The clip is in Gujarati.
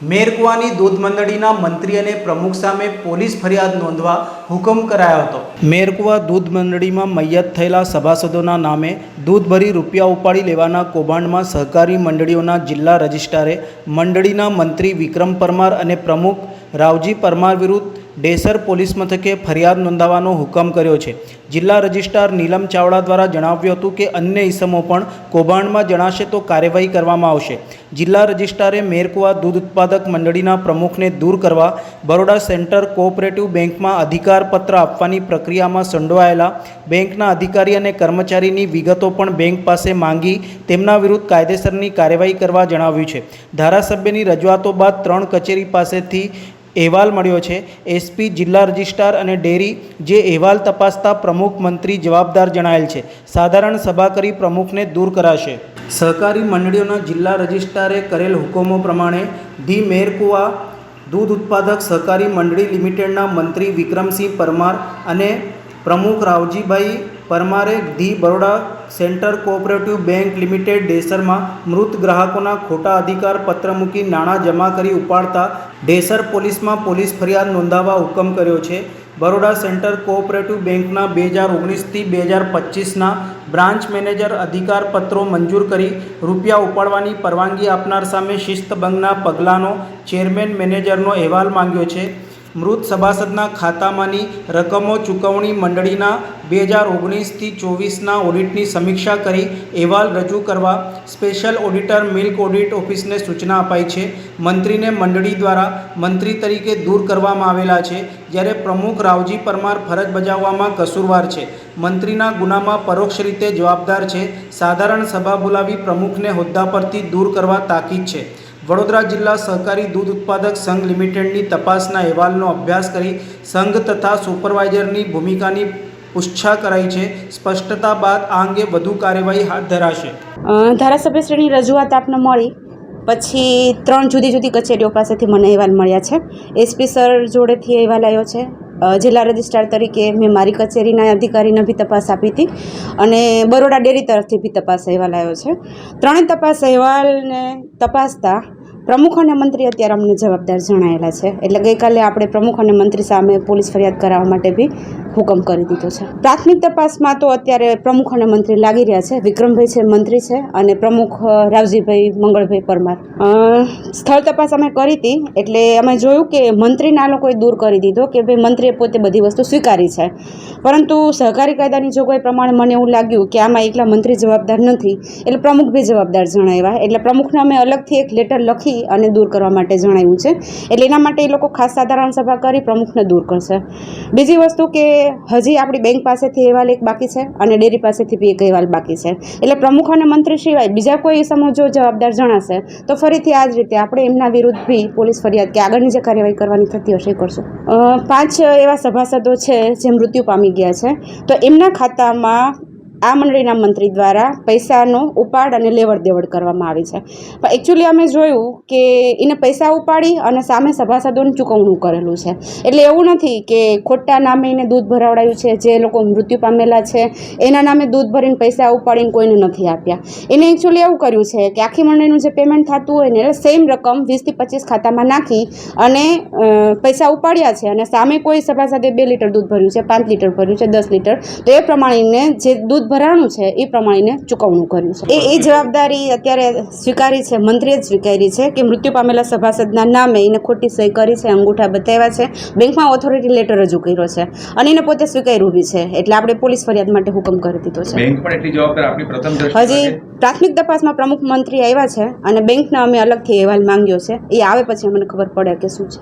મેરકુવાની દૂધ મંડળીના મંત્રી અને પ્રમુખ સામે પોલીસ ફરિયાદ નોંધવા હુકમ કરાયો હતો। મેરકુવા દૂધ મંડળીમાં મૈયત થયેલા સભાસદોના નામે દૂધ ભરી રૂપિયા ઉપાડી લેવાના કૌભાંડમાં સહકારી મંડળીઓના જિલ્લા રજિસ્ટ્રારે મંડળીના મંત્રી વિક્રમ પરમાર અને પ્રમુખ રાવજી પરમાર વિરુદ્ધ ડેસર પોલીસ મથકે ફરિયાદ નોંધાવવાનો હુકમ કર્યો છે। જિલ્લા રજિસ્ટ્રાર નીલમ ચાવડા દ્વારા જણાવ્યું હતું કે અન્ય ઇસમો પણ કૌભાંડમાં જણાશે તો કાર્યવાહી કરવામાં આવશે। જિલ્લા રજિસ્ટ્રારે મેરકુવા દૂધ ઉત્પાદક મંડળીના પ્રમુખને દૂર કરવા બરોડા સેન્ટર કોઓપરેટિવ બેંકમાં અધિકારપત્ર આપવાની પ્રક્રિયામાં સંડોવાયેલા બેંકના અધિકારી અને કર્મચારીની વિગતો પણ બેંક પાસે માંગી તેમના વિરુદ્ધ કાયદેસરની કાર્યવાહી કરવા જણાવ્યું છે। ધારાસભ્યની રજૂઆતો બાદ 3 કચેરી પાસેથી અહેવાલ મળ્યો છે। એસપી, જિલ્લા રજિસ્ટ્રાર અને ડેરી જે અહેવાલ તપાસતા પ્રમુખ મંત્રી જવાબદાર જણાયેલ છે। સાધારણ સભા કરી પ્રમુખને દૂર કરાશે। સહકારી મંડળીઓના જિલ્લા રજિસ્ટ્રારે કરેલ હુકમો પ્રમાણે ધી મેરકુવા દૂધ ઉત્પાદક સહકારી મંડળી લિમિટેડના મંત્રી વિક્રમસિંહ પરમાર અને પ્રમુખ રાવજીભાઈ પરમારે the Baroda centre cooperative bank limited ડેસરમાં મૃત ગ્રાહકોના ખોટા અધિકાર પત્ર મૂકી નાણાં જમા કરી ઉપાડતા ડેસર પોલીસમાં પોલીસ ફરિયાદ નોંધાવવા હુકમ કર્યો છે। બરોડા સેન્ટર કોઓપરેટિવ બેંકના 2019થી 2025ના બ્રાન્ચ મેનેજર અધિકારપત્રો મંજૂર કરી રૂપિયા ઉપાડવાની પરવાનગી આપનાર સામે શિસ્તભંગના પગલાંનો ચેરમેન મેનેજરનો અહેવાલ માંગ્યો છે। મૃત સભાસદના ખાતામાંની રકમો ચૂકવણી મંડળીના 2019થી 24ના ઓડિટની સમીક્ષા કરી અહેવાલ રજૂ કરવા સ્પેશિયલ ઓડિટર મિલ્ક ઓડિટ ઓફિસને સૂચના અપાઈ છે। મંત્રીને મંડળી દ્વારા મંત્રી તરીકે દૂર કરવામાં આવેલા છે, જ્યારે પ્રમુખ રાવજી પરમાર ફરજ બજાવવામાં કસૂરવાર છે। મંત્રીના ગુનામાં પરોક્ષ રીતે જવાબદાર છે। સાધારણ સભા બોલાવી પ્રમુખને હોદ્દા પરથી દૂર કરવા તાકીદ છે। વડોદરા જિલ્લા સહકારી દૂધ ઉત્પાદક સંઘ લિમિટેડની તપાસના અહેવાલનો અભ્યાસ કરી સંઘ તથા સુપરવાઇઝરની ભૂમિકાની પુચ્છા કરાઈ છે। સ્પષ્ટતા બાદ આ અંગે વધુ કાર્યવાહી હાથ ધરાશે। ધારાસભ્યશ્રીની રજૂઆત આપને મળી પછી 3 જુદી જુદી કચેરીઓ પાસેથી મને અહેવાલ મળ્યા છે। એસપી સર જોડેથી અહેવાલ આવ્યો છે। જિલ્લા રજિસ્ટ્રાર તરીકે મેં મારી કચેરીના અધિકારીને બી તપાસ આપી હતી અને બરોડા ડેરી તરફથી બી તપાસ અહેવાલ આવ્યો છે। ત્રણેય તપાસ અહેવાલને તપાસતા પ્રમુખ અને મંત્રી અત્યારે અમને જવાબદાર જણાયેલા છે। એટલે ગઈકાલે આપણે પ્રમુખ અને મંત્રી સામે પોલીસ ફરિયાદ કરાવવા માટે બી હુકમ કરી દીધો છે। પ્રાથમિક તપાસમાં તો અત્યારે પ્રમુખ અને મંત્રી લાગી રહ્યા છે। વિક્રમભાઈ છે મંત્રી છે અને પ્રમુખ રાવજીભાઈ મંગળભાઈ પરમાર। સ્થળ તપાસ અમે કરી હતી એટલે અમે જોયું કે મંત્રીને આ લોકોએ દૂર કરી દીધો કે ભાઈ મંત્રીએ પોતે બધી વસ્તુ સ્વીકારી છે, પરંતુ સહકારી કાયદાની જોગવાઈ પ્રમાણે મને એવું લાગ્યું કે આમાં એકલા મંત્રી જવાબદાર નથી, એટલે પ્રમુખ બી જવાબદાર જણાવ્યા। એટલે પ્રમુખને અમે અલગથી એક લેટર લખી અને દૂર કરવા માટે જણાવ્યું છે। એટલે એના માટે એ લોકો ખાસ સાધારણ સભા કરી પ્રમુખને દૂર કરશે। બીજી વસ્તુ કે હજી આપણી બેંક પાસેથી અહેવાલ એક બાકી છે અને ડેરી પાસેથી બી એક અહેવાલ બાકી છે। એટલે પ્રમુખ અને મંત્રી સિવાય બીજા કોઈ સમૂહ જો જવાબદાર જણાશે તો ફરીથી આ જ રીતે આપણે એમના વિરુદ્ધ બી પોલીસ ફરિયાદ કે આગળની જે કાર્યવાહી કરવાની થતી હશે એ કરશું। 5 એવા સભાસદો છે જે મૃત્યુ પામી ગયા છે, તો એમના ખાતામાં આ મંડળીના મંત્રી દ્વારા પૈસાનો ઉપાડ અને લેવડ દેવડ કરવામાં આવી છે। પણ એકચ્યુઅલી અમે જોયું કે એને પૈસા ઉપાડી અને સામે સભાસદોને ચૂકવણું કરેલું છે। એટલે એવું નથી કે ખોટા નામે એને દૂધ ભરાવડાયું છે, જે લોકો મૃત્યુ પામેલા છે એના નામે દૂધ ભરીને પૈસા ઉપાડીને કોઈને નથી આપ્યા। એને એકચ્યુઅલી એવું કર્યું છે કે આખી મંડળીનું જે પેમેન્ટ થતું હોય ને એટલે સેમ રકમ 20 થી 25 ખાતામાં નાખી અને પૈસા ઉપાડ્યા છે અને સામે કોઈ સભાસદે 2 લીટર દૂધ ભર્યું છે, 5 લીટર ભર્યું છે, 10 લીટર, તો એ પ્રમાણે જે દૂધ ભરાણું છે એ પ્રમાણે ચૂકવણું કર્યું છે। એ જવાબદારી અત્યારે સ્વીકારી છે, મંત્રીએ જ સ્વીકારી છે કે મૃત્યુ પામેલા સભાસદના નામે એને ખોટી સહી કરી છે, અંગૂઠા બતાવ્યા છે, બેંકમાં ઓથોરિટી લેટર રજૂ કર્યો છે અને એને પોતે સ્વીકાર્યું બી છે। એટલે આપણે પોલીસ ફરિયાદ માટે હુકમ કરી દીધો છે। બેંક પણ એટલી જવાબદાર આપની પ્રથમ દ્રષ્ટિએ હજી પ્રાથમિક તપાસમાં પ્રમુખ મંત્રી આવ્યા છે અને બેંકના અમે અલગથી અહેવાલ માંગ્યો છે। એ આવે પછી અમને ખબર પડે કે શું છે।